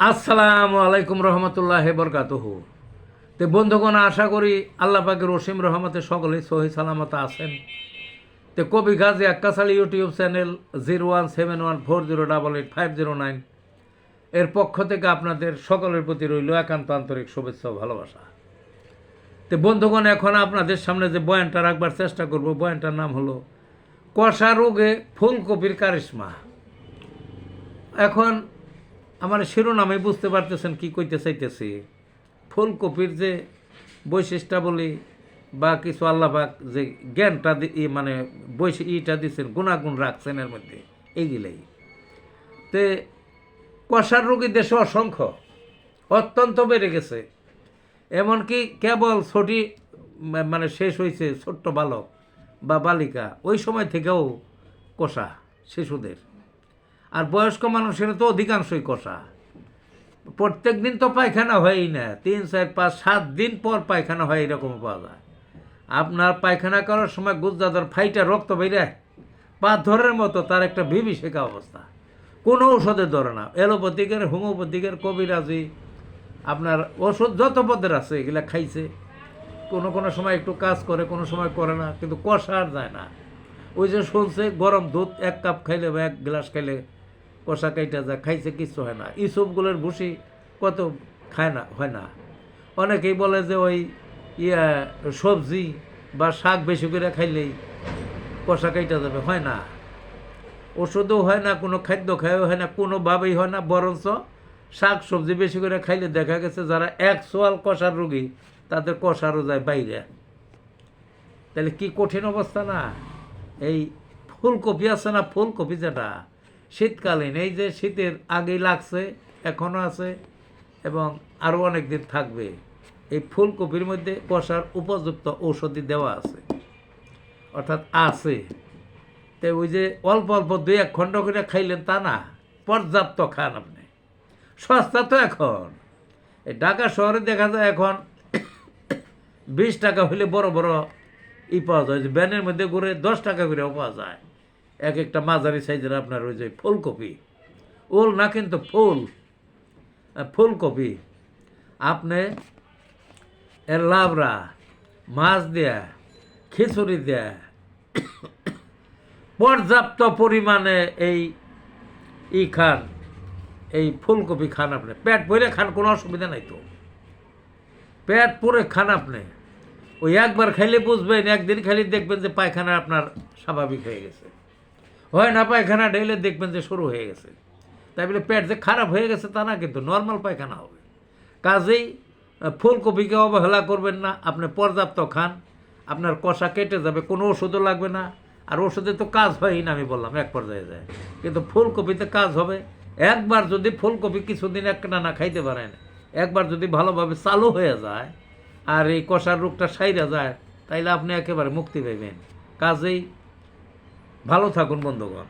আসসালামু আলাইকুম রহমতুল্লাহ বরকাতুহু। তো বন্ধুগণ, আশা করি আল্লাহ পাকের অসীম রহমতে সকলেই সহি সালামত আছেন। তো কবি গাজী আক্কাস আলী ইউটিউব চ্যানেল 017140885009 এর পক্ষ থেকে আপনাদের সকলের প্রতি রইল একান্ত আন্তরিক শুভেচ্ছা ও ভালোবাসা। তো বন্ধুগণ, এখন আপনাদের সামনে যে বয়ানটা রাখবার চেষ্টা করব, বয়ানটার নাম হলো কষা রোগে ফুলকপির কারিশমা। এখন আমার শিরোনামে বুঝতে পারতেছেন কি কইতে চাইতেছি। ফুলকপির যে বৈশিষ্ট্যাবলী বা কিছু আল্লাপাক যে জ্ঞানটা মানে ইটা দিচ্ছেন, গুণাগুণ রাখছেন এর মধ্যে, এইগুলাই। তে কষার রোগী দেশে অসংখ্য, অত্যন্ত বেড়ে গেছে। এমনকি কেবল ছোটি মানে শেষ হয়েছে ছোট্ট বালক বা বালিকা, ওই সময় থেকেও কষা শিশুদের। আর বয়স্ক মানুষের তো অধিকাংশই কষা। প্রত্যেক দিন তো পায়খানা হয়ই না, 3, 4, 5, 7 দিন পর পায়খানা হয়, এরকম পাওয়া যায়। আপনার পায়খানা করার সময় গুজদাদার ফাইটা রক্ত বেরিয়ে পাথরের মতো, তার একটা বিভীষিকা অবস্থা। কোনো ওষুধে ধরে না, এলোপ্যাথিকের, হোমিওপ্যাথিকের, কবিরাজি, আপনার ওষুধ যত পদের আছে এগুলা খাইছে। কোনো কোনো সময় একটু কাজ করে, কোনো সময় করে না, কিন্তু কষা আর যায় না। ওই যে শুনছে গরম দুধ 1 কাপ খাইলে বা 1 গ্লাস খাইলে কষা কাইটা যায়, খাইছে কিচ্ছু হয় না। ইসবগুলোর ভুসি কত খায় না, হয় না। অনেকেই বলে যে ওই সবজি বা শাক বেশি করে খাইলেই কষা কাইটা যাবে, হয় না। ওষুধও হয় না, কোনো খাদ্য খাইও হয় না, কোনোভাবেই হয় না। বরঞ্চ শাক সবজি বেশি করে খাইলে দেখা গেছে যারা অ্যাকচুয়াল কষার রোগী তাদের কষারও যায় বাইরে। তাহলে কি কঠিন অবস্থা না। এই ফুলকপি আছে না, ফুলকপি যেটা শীতকালীন, এই যে শীতের আগেই লাগছে, এখনও আছে এবং আরও অনেক দিন থাকবে। এই ফুলকপির মধ্যে কষার উপযুক্ত ঔষধি দেওয়া আছে, অর্থাৎ আছে। তো ওই যে অল্প অল্প 2-1 খণ্ড করে খাইলেন তা না, পর্যাপ্ত খান আপনি। সস্তা তো এখন। এই ঢাকা শহরে দেখা যায় এখন 20 টাকা হইলে বড় বড় পাওয়া যায়, যে ব্যানের মধ্যে ঘুরে 10 টাকা করেও পাওয়া যায় এক একটা মাঝারি সাইজের আপনার ওই যে ফুলকপি। ওল না, কিন্তু ফুলকপি আপনি এর লাবড়া মাছ দেয়া, খিচুড়ি দেয়া, পর্যাপ্ত পরিমাণে এই খান, এই ফুলকপি খান আপনি, পেট ভরে খান, কোনো অসুবিধা নাই তো। পেট পুরে খান আপনি। ওই একবার খাইলে বুঝবেন, একদিন খাইলে দেখবেন যে পায়খানা আপনার স্বাভাবিক হয়ে গেছে। হয় না, পায়খানা ঢেলে দেখবেন যে শুরু হয়ে গেছে। তাই বলে পেট যে খারাপ হয়ে গেছে তা না, কিন্তু নর্মাল পায়খানা হবে। কাজেই ফুলকপিকে অবহেলা করবেন না, আপনি পর্যাপ্ত খান, আপনার কষা কেটে যাবে, কোনো ওষুধও লাগবে না। আর ওষুধে তো কাজ হয়ই না, আমি বললাম এক পর্যায়ে যায়, কিন্তু ফুলকপিতে কাজ হবে। একবার যদি ফুলকপি কিছুদিন একটা না খাইতে পারেন, একবার যদি ভালোভাবে চালু হয়ে যায় আর এই কষার রোগটা সাইরা যায়, তাইলে আপনি একেবারে মুক্তি পাইবেন। কাজেই ভালো থাকুন বন্ধুগণ।